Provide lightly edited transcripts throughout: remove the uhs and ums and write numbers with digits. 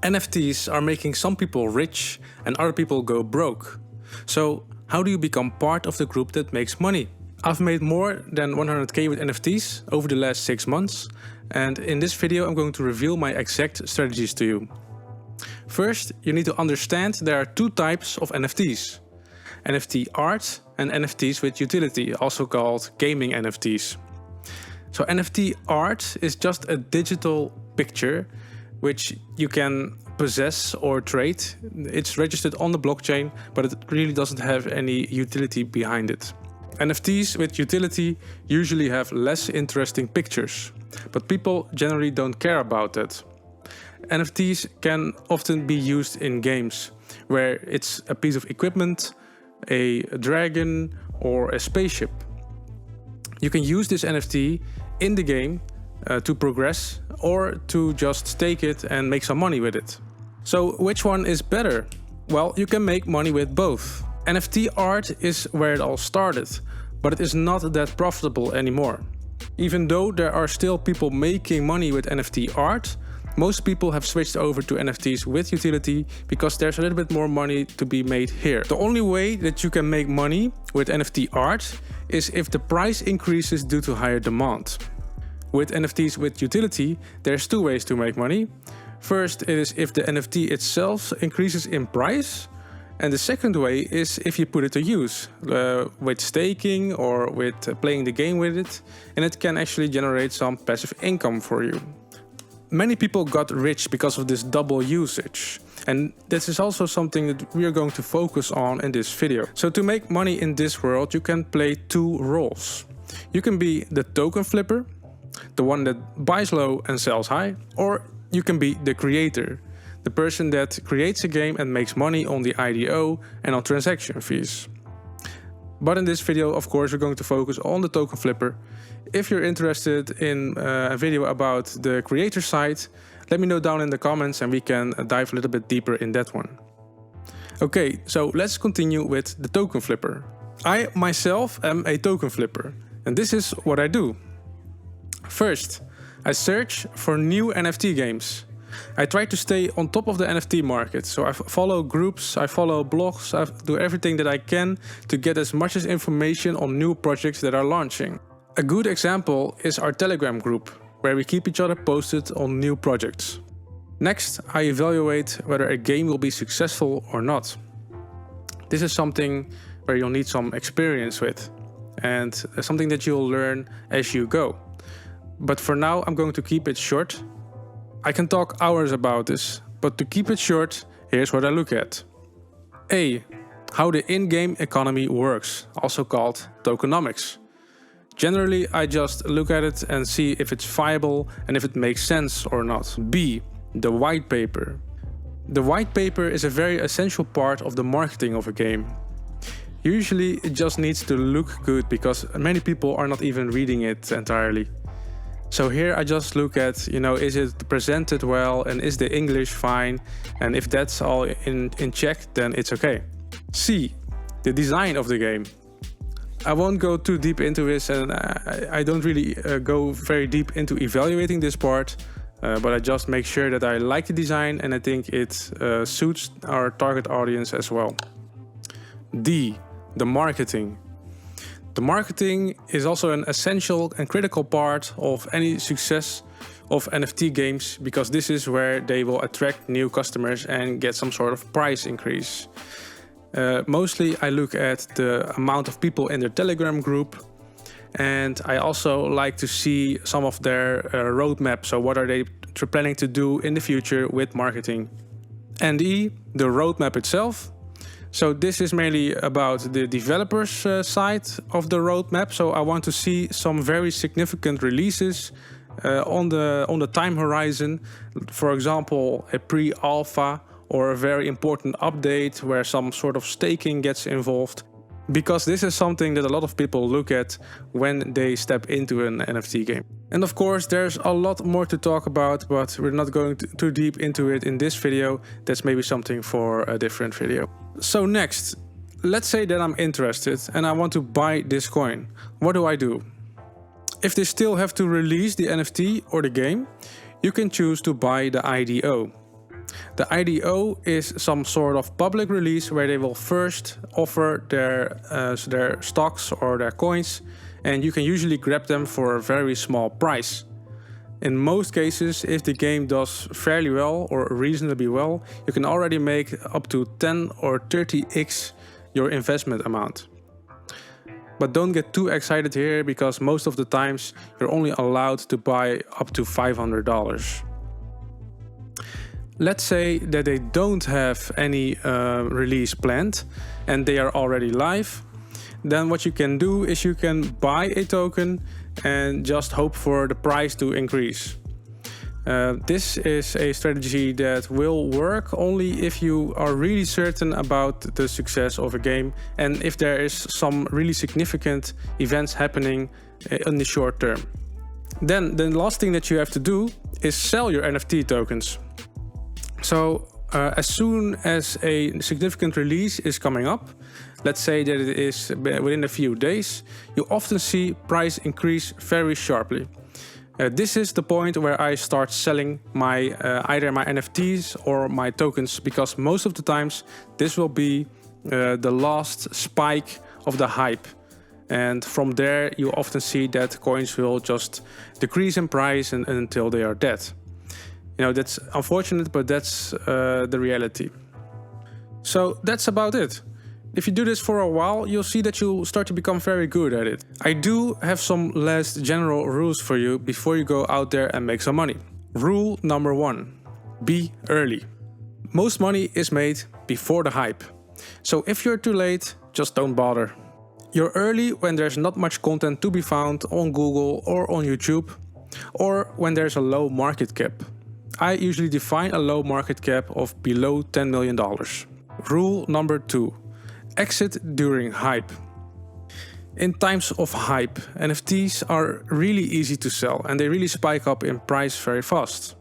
NFTs are making some people rich and other people go broke. So how do you become part of the group that makes money? I've made more than 100k with NFTs over the last 6 months, and in this video I'm going to reveal my exact strategies to you. First, you need to understand there are two types of NFTs. NFT art and NFTs with utility, also called gaming NFTs. So NFT art is just a digital picture which you can possess or trade. It's registered on the blockchain, but it really doesn't have any utility behind it. NFTs with utility usually have less interesting pictures, but people generally don't care about that. NFTs can often be used in games, where it's a piece of equipment, a dragon, or a spaceship. You can use this NFT in the game to progress or to just stake it and make some money with it. So which one is better? Well, you can make money with both. NFT art is where it all started, but it is not that profitable anymore. Even though there are still people making money with NFT art, most people have switched over to NFTs with utility because there's a little bit more money to be made here. The only way that you can make money with NFT art is if the price increases due to higher demand. With NFTs with utility, there's two ways to make money. First, it is if the NFT itself increases in price. And the second way is if you put it to use, with staking or with playing the game with it, and it can actually generate some passive income for you. Many people got rich because of this double usage, and this is also something that we are going to focus on in this video. So to make money in this world, you can play two roles. You can be the token flipper, the one that buys low and sells high, or you can be the creator, the person that creates a game and makes money on the IDO and on transaction fees. But in this video, of course, we're going to focus on the token flipper. If you're interested in a video about the creator side, let me know down in the comments and we can dive a little bit deeper in that one. Okay, so let's continue with the token flipper. I myself am a token flipper, and this is what I do. First, I search for new NFT games. I try to stay on top of the NFT market, so I follow groups, I follow blogs, I do everything that I can to get as much as information on new projects that are launching. A good example is our Telegram group, where we keep each other posted on new projects. Next, I evaluate whether a game will be successful or not. This is something where you'll need some experience with, and something that you'll learn as you go. But for now, I'm going to keep it short. I can talk hours about this, but to keep it short, here's what I look at. A. How the in-game economy works, also called tokenomics. Generally, I just look at it and see if it's viable and if it makes sense or not. B. The white paper. The white paper is a very essential part of the marketing of a game. Usually, it just needs to look good because many people are not even reading it entirely. So here I just look at, is it presented well and is the English fine? And if that's all in check, then it's okay. C. The design of the game. I won't go too deep into this, and I don't really go very deep into evaluating this part, but I just make sure that I like the design and I think it suits our target audience as well. D. The marketing. The marketing is also an essential and critical part of any success of NFT games, because this is where they will attract new customers and get some sort of price increase. Mostly I look at the amount of people in their Telegram group, and I also like to see some of their roadmap. So what are they planning to do in the future with marketing? And E, the roadmap itself. So this is mainly about the developers side of the roadmap. So I want to see some very significant releases on the time horizon. For example, a pre-alpha or a very important update where some sort of staking gets involved. Because this is something that a lot of people look at when they step into an NFT game. And of course, there's a lot more to talk about, but we're not going too deep into it in this video. That's maybe something for a different video. So next, let's say that I'm interested and I want to buy this coin. What do? If they still have to release the NFT or the game, you can choose to buy the IDO. The IDO is some sort of public release where they will first offer their stocks or their coins, and you can usually grab them for a very small price. In most cases, if the game does fairly well or reasonably well, you can already make up to 10 or 30x your investment amount. But don't get too excited here, because most of the times you're only allowed to buy up to $500. Let's say that they don't have any release planned and they are already live. Then what you can do is you can buy a token and just hope for the price to increase. This is a strategy that will work only if you are really certain about the success of a game and if there is some really significant events happening in the short term. Then the last thing that you have to do is sell your NFT tokens. So as soon as a significant release is coming up, let's say that it is within a few days, you often see price increase very sharply. This is the point where I start selling my either my NFTs or my tokens, because most of the times this will be the last spike of the hype. And from there you often see that coins will just decrease in price until they are dead. You know, that's unfortunate, but that's the reality. So that's about it. If you do this for a while, you'll see that you'll start to become very good at it. I do have some last general rules for you before you go out there and make some money. Rule number 1: be early. Most money is made before the hype. So if you're too late, just don't bother. You're early when there's not much content to be found on Google or on YouTube, or when there's a low market cap. I usually define a low market cap of below $10 million. Rule number 2: exit during hype. In times of hype, NFTs are really easy to sell and they really spike up in price very fast.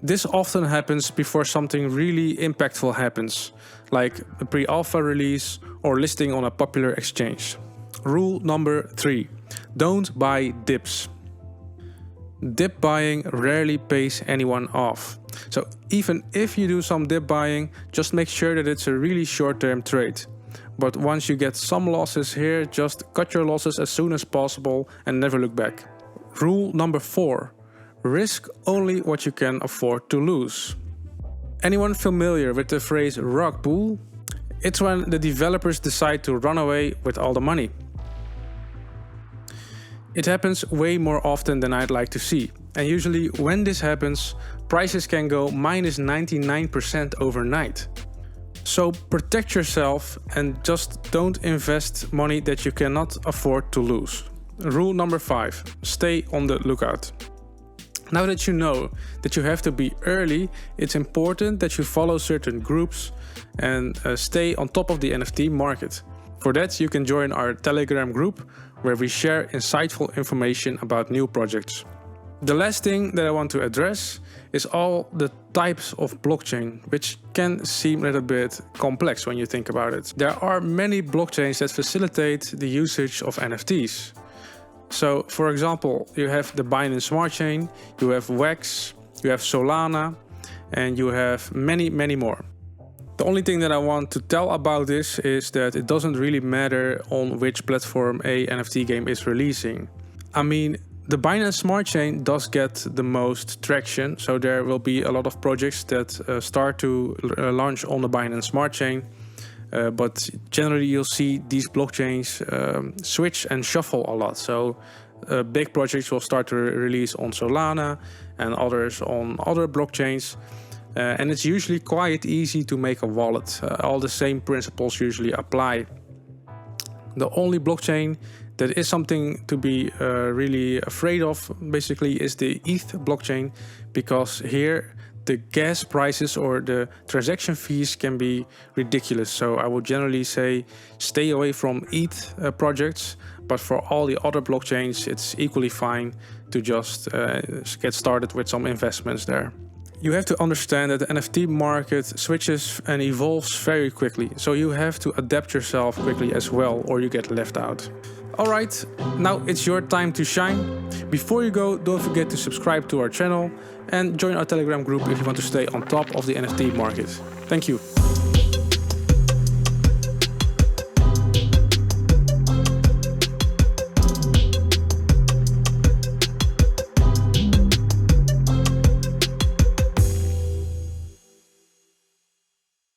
This often happens before something really impactful happens, like a pre-alpha release or listing on a popular exchange. Rule number 3: don't buy dips. Dip buying rarely pays anyone off. So even if you do some dip buying, just make sure that it's a really short-term trade. But once you get some losses here, just cut your losses as soon as possible and never look back. Rule number 4: risk only what you can afford to lose. Anyone familiar with the phrase rug pull? It's when the developers decide to run away with all the money. It happens way more often than I'd like to see. And usually when this happens, prices can go minus 99% overnight. So protect yourself and just don't invest money that you cannot afford to lose. Rule number 5: stay on the lookout. Now that you know that you have to be early, it's important that you follow certain groups and stay on top of the NFT market. For that, you can join our Telegram group, where we share insightful information about new projects. The last thing that I want to address is all the types of blockchain, which can seem a little bit complex when you think about it. There are many blockchains that facilitate the usage of NFTs. So, for example, you have the Binance Smart Chain, you have Wax, you have Solana, and you have many more. The only thing that I want to tell about this is that it doesn't really matter on which platform a NFT game is releasing. I mean, the Binance Smart Chain does get the most traction, so there will be a lot of projects that start to launch on the Binance Smart Chain. But generally you'll see these blockchains switch and shuffle a lot. So big projects will start to release on Solana and others on other blockchains. And it's usually quite easy to make a wallet. All the same principles usually apply. The only blockchain that is something to be really afraid of, basically, is the ETH blockchain, because here the gas prices or the transaction fees can be ridiculous. So I would generally say stay away from ETH projects, but for all the other blockchains, it's equally fine to just get started with some investments there. You have to understand that the NFT market switches and evolves very quickly, so you have to adapt yourself quickly as well, or you get left out. Alright, now it's your time to shine. Before you go, don't forget to subscribe to our channel and join our Telegram group if you want to stay on top of the NFT market. Thank you.